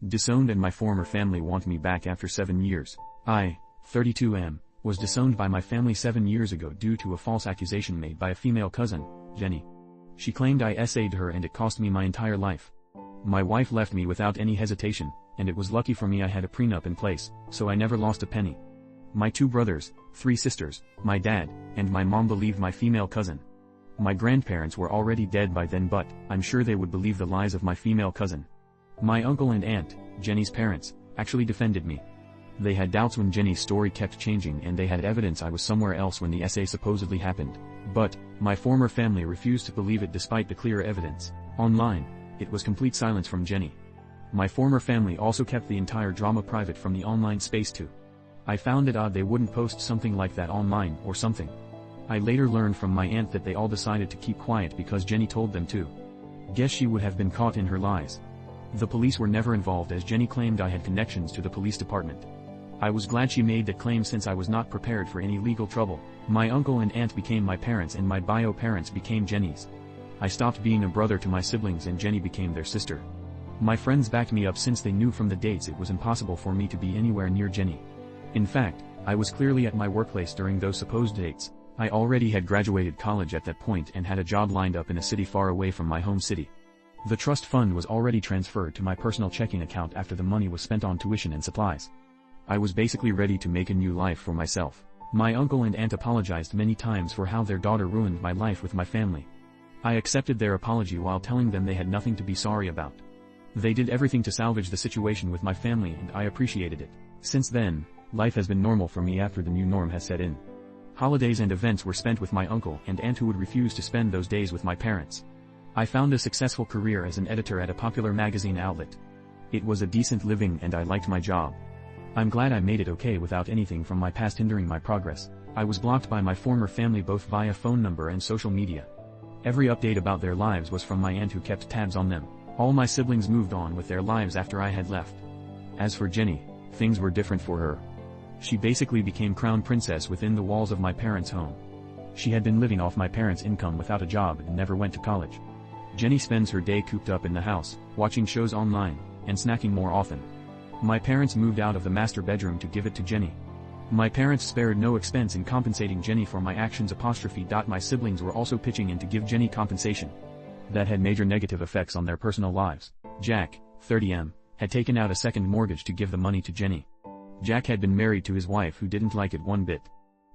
Disowned and my former family want me back after 7 years. I, 32 am, was disowned by my family 7 years ago due to a false accusation made by a female cousin, Jenny. She claimed I essayed her and it cost me my entire life. My wife left me without any hesitation, and it was lucky for me I had a prenup in place, so I never lost a penny. My 2 brothers, 3 sisters, my dad, and my mom believed my female cousin. My grandparents were already dead by then, but I'm sure they would believe the lies of my female cousin. My uncle and aunt, Jenny's parents, actually defended me. They had doubts when Jenny's story kept changing and they had evidence I was somewhere else when the essay supposedly happened. But, my former family refused to believe it despite the clear evidence. Online, it was complete silence from Jenny. My former family also kept the entire drama private from the online space too. I found it odd they wouldn't post something like that online or something. I later learned from my aunt that they all decided to keep quiet because Jenny told them to. Guess she would have been caught in her lies. The police were never involved as Jenny claimed I had connections to the police department. I was glad she made that claim since I was not prepared for any legal trouble. My uncle and aunt became my parents and my bio parents became Jenny's. I stopped being a brother to my siblings and Jenny became their sister. My friends backed me up since they knew from the dates it was impossible for me to be anywhere near Jenny. In fact, I was clearly at my workplace during those supposed dates. I already had graduated college at that point and had a job lined up in a city far away from my home city. The trust fund was already transferred to my personal checking account after the money was spent on tuition and supplies. I was basically ready to make a new life for myself. My uncle and aunt apologized many times for how their daughter ruined my life with my family. I accepted their apology while telling them they had nothing to be sorry about. They did everything to salvage the situation with my family and I appreciated it. Since then, life has been normal for me after the new norm has set in. Holidays and events were spent with my uncle and aunt who would refuse to spend those days with my parents. I found a successful career as an editor at a popular magazine outlet. It was a decent living and I liked my job. I'm glad I made it okay without anything from my past hindering my progress. I was blocked by my former family both via phone number and social media. Every update about their lives was from my aunt who kept tabs on them. All my siblings moved on with their lives after I had left. As for Jenny, things were different for her. She basically became crown princess within the walls of my parents' home. She had been living off my parents' income without a job and never went to college. Jenny spends her day cooped up in the house, watching shows online, and snacking more often. My parents moved out of the master bedroom to give it to Jenny. My parents spared no expense in compensating Jenny for my actions. My siblings were also pitching in to give Jenny compensation. That had major negative effects on their personal lives. Jack, 30M, had taken out a second mortgage to give the money to Jenny. Jack had been married to his wife who didn't like it one bit.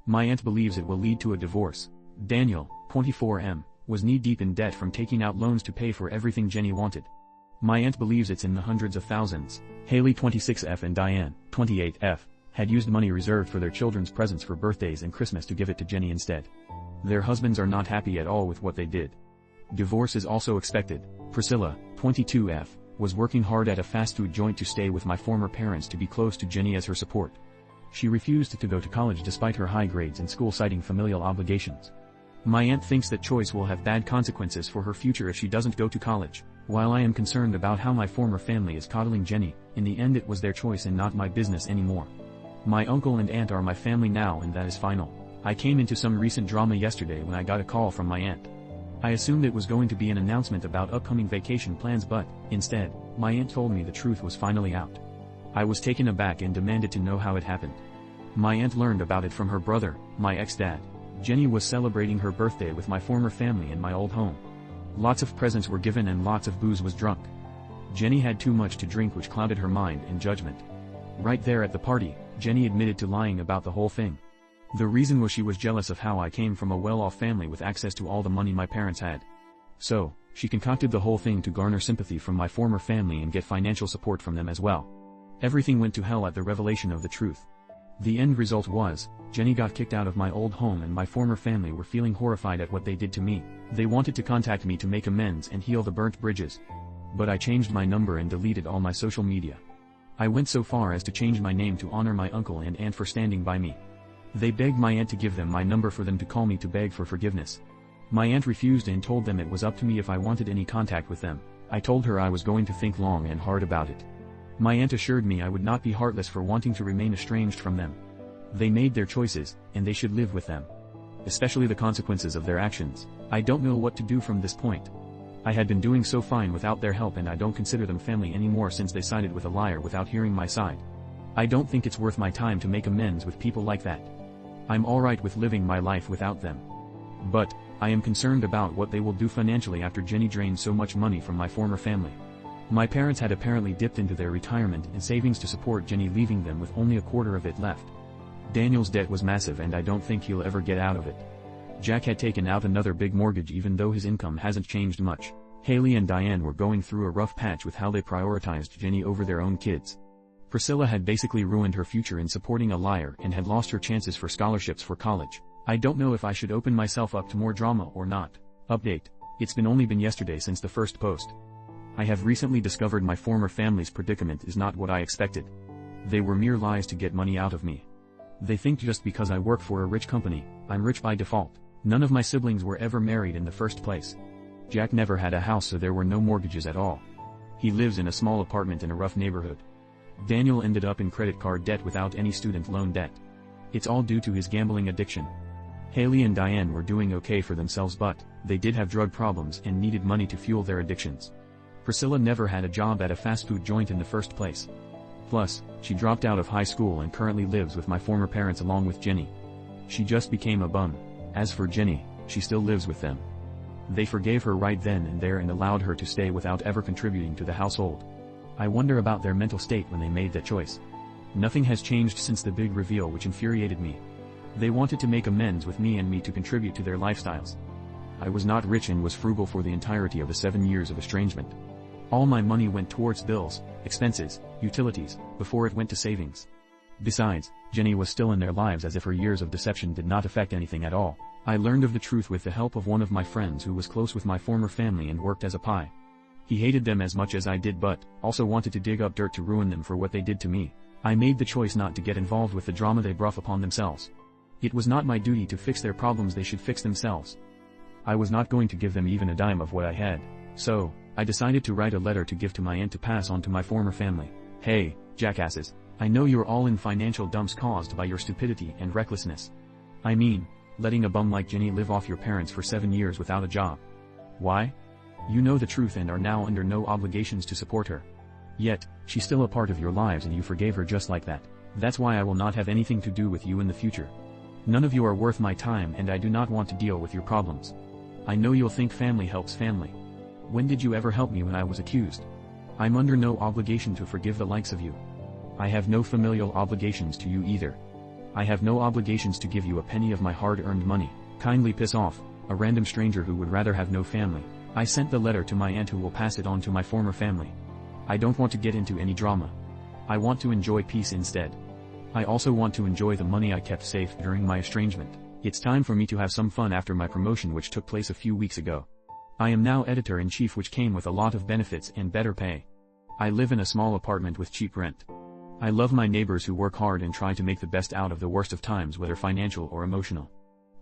My aunt believes it will lead to a divorce. Daniel, 24M, was knee-deep in debt from taking out loans to pay for everything Jenny wanted. My aunt believes it's in the hundreds of thousands. Haley, 26F, and Diane, 28F, had used money reserved for their children's presents for birthdays and Christmas to give it to Jenny instead. Their husbands are not happy at all with what they did. Divorce is also expected. Priscilla, 22F, was working hard at a fast food joint to stay with my former parents to be close to Jenny as her support. She refused to go to college despite her high grades in school, citing familial obligations. My aunt thinks that choice will have bad consequences for her future if she doesn't go to college. While I am concerned about how my former family is coddling Jenny, in the end it was their choice and not my business anymore. My uncle and aunt are my family now and that is final. I came into some recent drama yesterday when I got a call from my aunt. I assumed it was going to be an announcement about upcoming vacation plans, but, instead, my aunt told me the truth was finally out. I was taken aback and demanded to know how it happened. My aunt learned about it from her brother, my ex-dad. Jenny was celebrating her birthday with my former family in my old home. Lots of presents were given and lots of booze was drunk. Jenny had too much to drink, which clouded her mind and judgment. Right there at the party, Jenny admitted to lying about the whole thing. The reason was she was jealous of how I came from a well-off family with access to all the money my parents had. So, she concocted the whole thing to garner sympathy from my former family and get financial support from them as well. Everything went to hell at the revelation of the truth. The end result was, Jenny got kicked out of my old home and my former family were feeling horrified at what they did to me. They wanted to contact me to make amends and heal the burnt bridges. But I changed my number and deleted all my social media. I went so far as to change my name to honor my uncle and aunt for standing by me. They begged my aunt to give them my number for them to call me to beg for forgiveness. My aunt refused and told them it was up to me if I wanted any contact with them. I told her I was going to think long and hard about it. My aunt assured me I would not be heartless for wanting to remain estranged from them. They made their choices, and they should live with them. Especially the consequences of their actions. I don't know what to do from this point. I had been doing so fine without their help, and I don't consider them family anymore since they sided with a liar without hearing my side. I don't think it's worth my time to make amends with people like that. I'm alright with living my life without them. But, I am concerned about what they will do financially after Jenny drained so much money from my former family. My parents had apparently dipped into their retirement and savings to support Jenny, leaving them with only a quarter of it left. Daniel's debt was massive and I don't think he'll ever get out of it. Jack had taken out another big mortgage even though his income hasn't changed much. Haley and Diane were going through a rough patch with how they prioritized Jenny over their own kids. Priscilla had basically ruined her future in supporting a liar and had lost her chances for scholarships for college. I don't know if I should open myself up to more drama or not. Update. It's only been yesterday since the first post. I have recently discovered my former family's predicament is not what I expected. They were mere lies to get money out of me. They think just because I work for a rich company, I'm rich by default. None of my siblings were ever married in the first place. Jack never had a house, so there were no mortgages at all. He lives in a small apartment in a rough neighborhood. Daniel ended up in credit card debt without any student loan debt. It's all due to his gambling addiction. Haley and Diane were doing okay for themselves, but they did have drug problems and needed money to fuel their addictions. Priscilla never had a job at a fast food joint in the first place. Plus, she dropped out of high school and currently lives with my former parents along with Jenny. She just became a bum. As for Jenny, she still lives with them. They forgave her right then and there and allowed her to stay without ever contributing to the household. I wonder about their mental state when they made that choice. Nothing has changed since the big reveal, which infuriated me. They wanted to make amends with me and me to contribute to their lifestyles. I was not rich and was frugal for the entirety of the 7 years of estrangement. All my money went towards bills, expenses, utilities, before it went to savings. Besides, Jenny was still in their lives as if her years of deception did not affect anything at all. I learned of the truth with the help of one of my friends who was close with my former family and worked as a PI. He hated them as much as I did, but also wanted to dig up dirt to ruin them for what they did to me. I made the choice not to get involved with the drama they brought upon themselves. It was not my duty to fix their problems, they should fix themselves. I was not going to give them even a dime of what I had. So, I decided to write a letter to give to my aunt to pass on to my former family. Hey, jackasses, I know you're all in financial dumps caused by your stupidity and recklessness. I mean, letting a bum like Jenny live off your parents for 7 years without a job. Why? You know the truth and are now under no obligations to support her. Yet, she's still a part of your lives and you forgave her just like that. That's why I will not have anything to do with you in the future. None of you are worth my time and I do not want to deal with your problems. I know you'll think family helps family. When did you ever help me when I was accused? I'm under no obligation to forgive the likes of you. I have no familial obligations to you either. I have no obligations to give you a penny of my hard-earned money. Kindly piss off, a random stranger who would rather have no family. I sent the letter to my aunt who will pass it on to my former family. I don't want to get into any drama. I want to enjoy peace instead. I also want to enjoy the money I kept safe during my estrangement. It's time for me to have some fun after my promotion, which took place a few weeks ago. I am now editor-in-chief, which came with a lot of benefits and better pay. I live in a small apartment with cheap rent. I love my neighbors who work hard and try to make the best out of the worst of times, whether financial or emotional.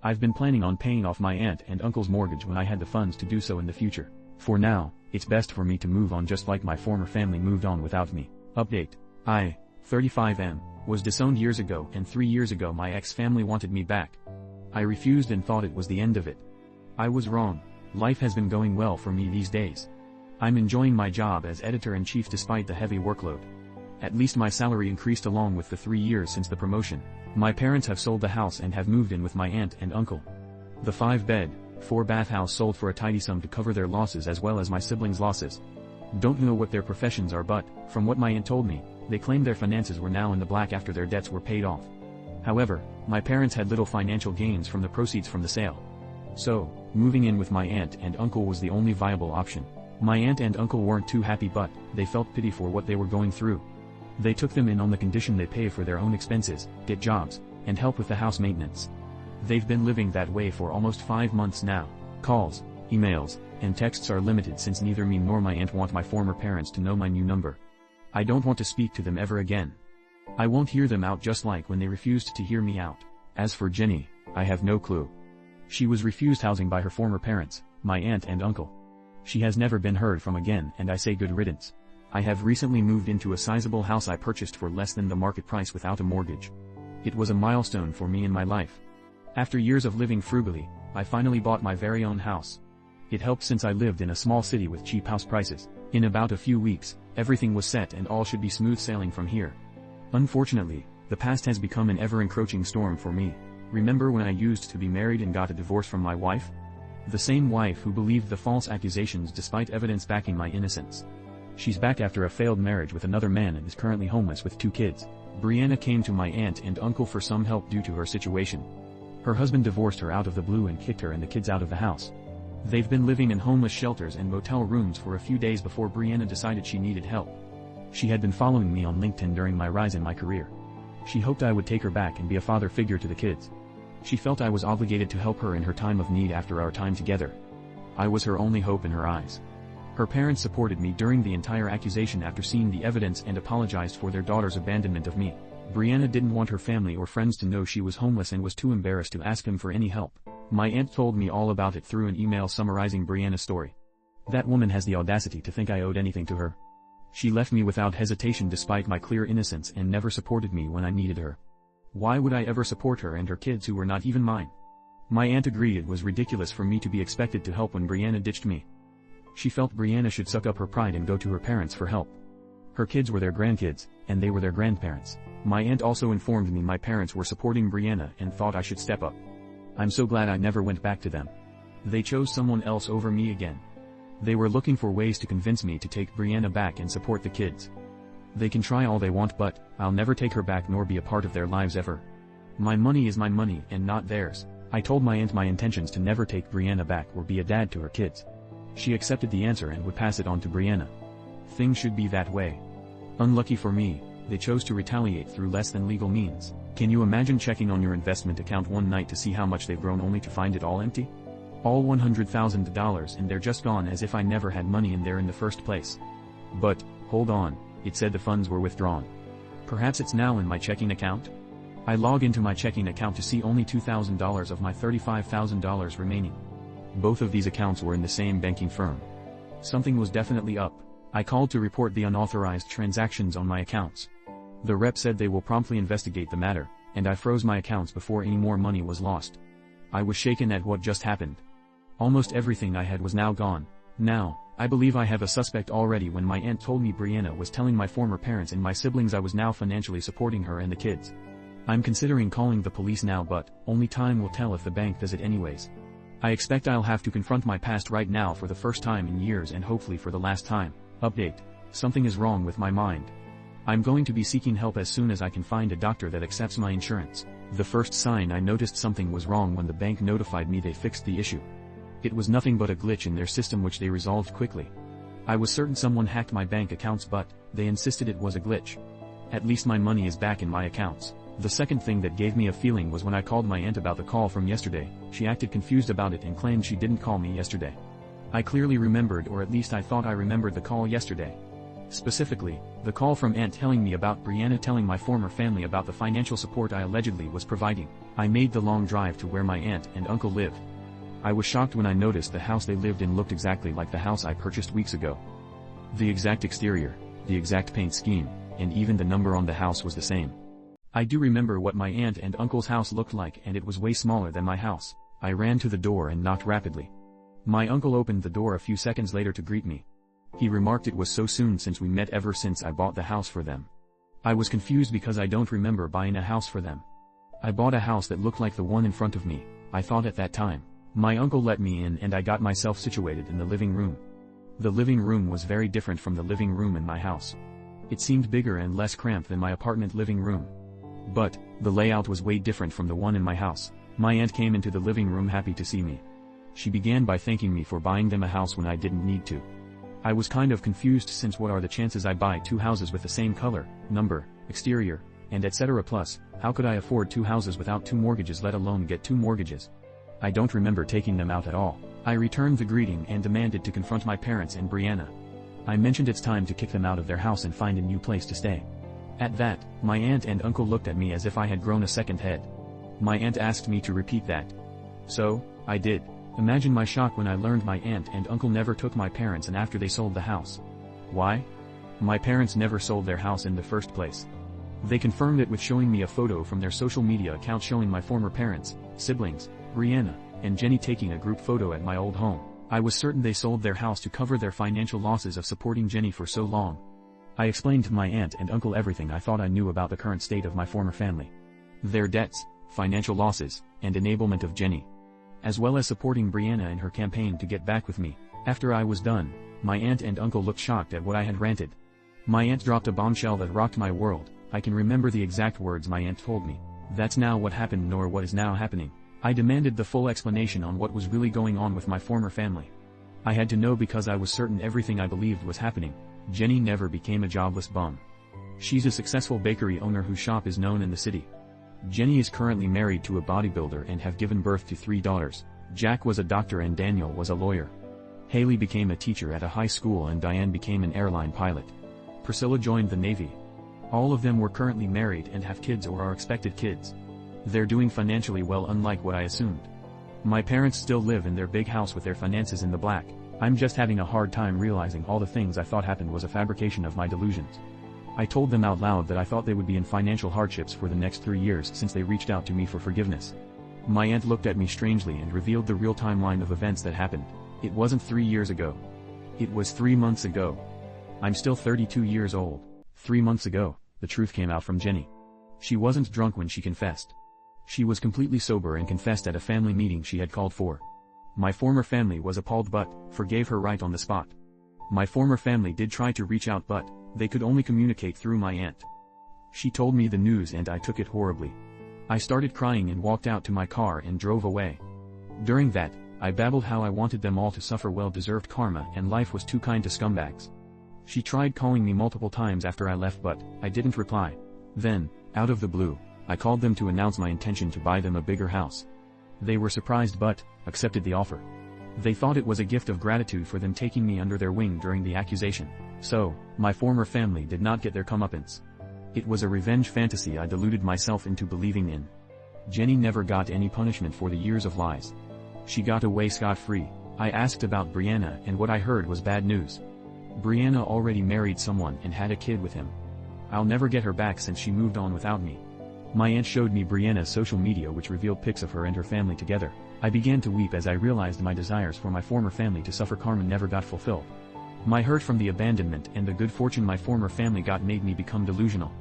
I've been planning on paying off my aunt and uncle's mortgage when I had the funds to do so in the future. For now, it's best for me to move on just like my former family moved on without me. Update. I, 35M, was disowned years ago, and 3 years ago my ex-family wanted me back. I refused and thought it was the end of it. I was wrong. Life has been going well for me these days. I'm enjoying my job as editor-in-chief despite the heavy workload. At least my salary increased along with the 3 years since the promotion. My parents have sold the house and have moved in with my aunt and uncle. The 5-bed, 4-bath house sold for a tidy sum to cover their losses as well as my siblings' losses. Don't know what their professions are, but, from what my aunt told me, they claimed their finances were now in the black after their debts were paid off. However, my parents had little financial gains from the proceeds from the sale. So, moving in with my aunt and uncle was the only viable option. My aunt and uncle weren't too happy, but they felt pity for what they were going through. They took them in on the condition they pay for their own expenses, get jobs, and help with the house maintenance. They've been living that way for almost 5 months now. Calls, emails, and texts are limited since neither me nor my aunt want my former parents to know my new number. I don't want to speak to them ever again. I won't hear them out, just like when they refused to hear me out. As for Jenny, I have no clue. She was refused housing by her former parents, my aunt and uncle. She has never been heard from again, and I say good riddance. I have recently moved into a sizable house I purchased for less than the market price without a mortgage. It was a milestone for me in my life. After years of living frugally, I finally bought my very own house. It helped since I lived in a small city with cheap house prices. In about a few weeks, everything was set and all should be smooth sailing from here. Unfortunately, the past has become an ever-encroaching storm for me. Remember when I used to be married and got a divorce from my wife? The same wife who believed the false accusations despite evidence backing my innocence. She's back after a failed marriage with another man and is currently homeless with 2 kids. Brianna came to my aunt and uncle for some help due to her situation. Her husband divorced her out of the blue and kicked her and the kids out of the house. They've been living in homeless shelters and motel rooms for a few days before Brianna decided she needed help. She had been following me on LinkedIn during my rise in my career. She hoped I would take her back and be a father figure to the kids. She felt I was obligated to help her in her time of need after our time together. I was her only hope in her eyes. Her parents supported me during the entire accusation after seeing the evidence and apologized for their daughter's abandonment of me. Brianna didn't want her family or friends to know she was homeless and was too embarrassed to ask them for any help. My aunt told me all about it through an email summarizing Brianna's story. That woman has the audacity to think I owed anything to her. She left me without hesitation despite my clear innocence and never supported me when I needed her. Why would I ever support her and her kids who were not even mine? My aunt agreed it was ridiculous for me to be expected to help when Brianna ditched me. She felt Brianna should suck up her pride and go to her parents for help. Her kids were their grandkids, and they were their grandparents. My aunt also informed me my parents were supporting Brianna and thought I should step up. I'm so glad I never went back to them. They chose someone else over me again. They were looking for ways to convince me to take Brianna back and support the kids. They can try all they want, but I'll never take her back nor be a part of their lives ever. My money is my money and not theirs. I told my aunt my intentions to never take Brianna back or be a dad to her kids. She accepted the answer and would pass it on to Brianna. Things should be that way. Unlucky for me, they chose to retaliate through less than legal means. Can you imagine checking on your investment account one night to see how much they've grown only to find it all empty? All $100,000 and they're just gone as if I never had money in there in the first place. But, hold on, it said the funds were withdrawn. Perhaps it's now in my checking account? I log into my checking account to see only $2,000 of my $35,000 remaining. Both of these accounts were in the same banking firm. Something was definitely up. I called to report the unauthorized transactions on my accounts. The rep said they will promptly investigate the matter, and I froze my accounts before any more money was lost. I was shaken at what just happened. Almost everything I had was now gone. Now, I believe I have a suspect already when my aunt told me Brianna was telling my former parents and my siblings I was now financially supporting her and the kids. I'm considering calling the police now, but only time will tell if the bank does it anyways. I expect I'll have to confront my past right now for the first time in years and hopefully for the last time. Update. Something is wrong with my mind. I'm going to be seeking help as soon as I can find a doctor that accepts my insurance. The first sign I noticed something was wrong when the bank notified me they fixed the issue. It was nothing but a glitch in their system which they resolved quickly. I was certain someone hacked my bank accounts, but they insisted it was a glitch. At least my money is back in my accounts. The second thing that gave me a feeling was when I called my aunt about the call from yesterday. She acted confused about it and claimed she didn't call me yesterday. I clearly remembered, or at least I thought I remembered, the call yesterday. Specifically, the call from aunt telling me about Brianna telling my former family about the financial support I allegedly was providing. I made the long drive to where my aunt and uncle lived. I was shocked when I noticed the house they lived in looked exactly like the house I purchased weeks ago. The exact exterior, the exact paint scheme, and even the number on the house was the same. I do remember what my aunt and uncle's house looked like, and it was way smaller than my house. I ran to the door and knocked rapidly. My uncle opened the door a few seconds later to greet me. He remarked it was so soon since we met ever since I bought the house for them. I was confused because I don't remember buying a house for them. I bought a house that looked like the one in front of me, I thought at that time. My uncle let me in and I got myself situated in the living room. The living room was very different from the living room in my house. It seemed bigger and less cramped than my apartment living room. But, the layout was way different from the one in my house. My aunt came into the living room happy to see me. She began by thanking me for buying them a house when I didn't need to. I was kind of confused since what are the chances I buy 2 houses with the same color, number, exterior, and etc. Plus, how could I afford 2 houses without 2 mortgages, let alone get 2 mortgages? I don't remember taking them out at all. I returned the greeting and demanded to confront my parents and Brianna. I mentioned it's time to kick them out of their house and find a new place to stay. At that, my aunt and uncle looked at me as if I had grown a second head. My aunt asked me to repeat that. So, I did. Imagine my shock when I learned my aunt and uncle never took my parents and after they sold the house. Why? My parents never sold their house in the first place. They confirmed it with showing me a photo from their social media account showing my former parents, siblings, Brianna, and Jenny taking a group photo at my old home. I was certain they sold their house to cover their financial losses of supporting Jenny for so long. I explained to my aunt and uncle everything I thought I knew about the current state of my former family. Their debts, financial losses, and enablement of Jenny. As well as supporting Brianna in her campaign to get back with me. After I was done, my aunt and uncle looked shocked at what I had ranted. My aunt dropped a bombshell that rocked my world. I can remember the exact words my aunt told me. That's now what happened nor what is now happening. I demanded the full explanation on what was really going on with my former family. I had to know because I was certain everything I believed was happening. Jenny never became a jobless bum. She's a successful bakery owner whose shop is known in the city. Jenny is currently married to a bodybuilder and have given birth to 3 daughters. Jack was a doctor and Daniel was a lawyer. Haley became a teacher at a high school and Diane became an airline pilot. Priscilla joined the Navy. All of them were currently married and have kids or are expected kids. They're doing financially well, unlike what I assumed. My parents still live in their big house with their finances in the black. I'm just having a hard time realizing all the things I thought happened was a fabrication of my delusions. I told them out loud that I thought they would be in financial hardships for the next 3 years since they reached out to me for forgiveness. My aunt looked at me strangely and revealed the real timeline of events that happened. It wasn't 3 years ago. It was 3 months ago. I'm still 32 years old. 3 months ago, the truth came out from Jenny. She wasn't drunk when she confessed. She was completely sober and confessed at a family meeting she had called for. My former family was appalled but forgave her right on the spot. My former family did try to reach out but they could only communicate through my aunt. She told me the news and I took it horribly. I started crying and walked out to my car and drove away. During that, I babbled how I wanted them all to suffer well-deserved karma and life was too kind to scumbags. She tried calling me multiple times after I left but I didn't reply. Then, out of the blue, I called them to announce my intention to buy them a bigger house. They were surprised but accepted the offer. They thought it was a gift of gratitude for them taking me under their wing during the accusation. So, my former family did not get their comeuppance. It was a revenge fantasy I deluded myself into believing in. Jenny never got any punishment for the years of lies. She got away scot-free. I asked about Brianna and what I heard was bad news. Brianna already married someone and had a kid with him. I'll never get her back since she moved on without me. My aunt showed me Brianna's social media which revealed pics of her and her family together. I began to weep as I realized my desires for my former family to suffer karma never got fulfilled. My hurt from the abandonment and the good fortune my former family got made me become delusional.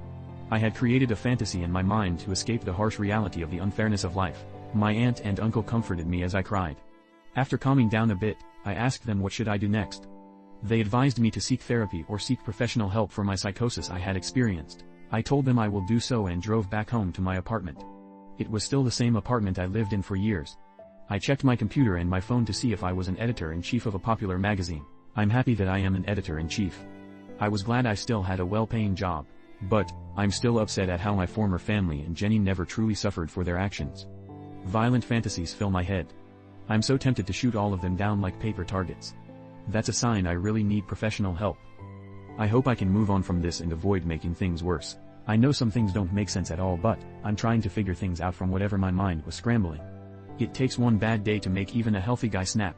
I had created a fantasy in my mind to escape the harsh reality of the unfairness of life. My aunt and uncle comforted me as I cried. After calming down a bit, I asked them what should I do next. They advised me to seek therapy or seek professional help for my psychosis I had experienced. I told them I will do so and drove back home to my apartment. It was still the same apartment I lived in for years. I checked my computer and my phone to see if I was an editor-in-chief of a popular magazine. I'm happy that I am an editor-in-chief. I was glad I still had a well-paying job. But, I'm still upset at how my former family and Jenny never truly suffered for their actions. Violent fantasies fill my head. I'm so tempted to shoot all of them down like paper targets. That's a sign I really need professional help. I hope I can move on from this and avoid making things worse. I know some things don't make sense at all but, I'm trying to figure things out from whatever my mind was scrambling. It takes one bad day to make even a healthy guy snap.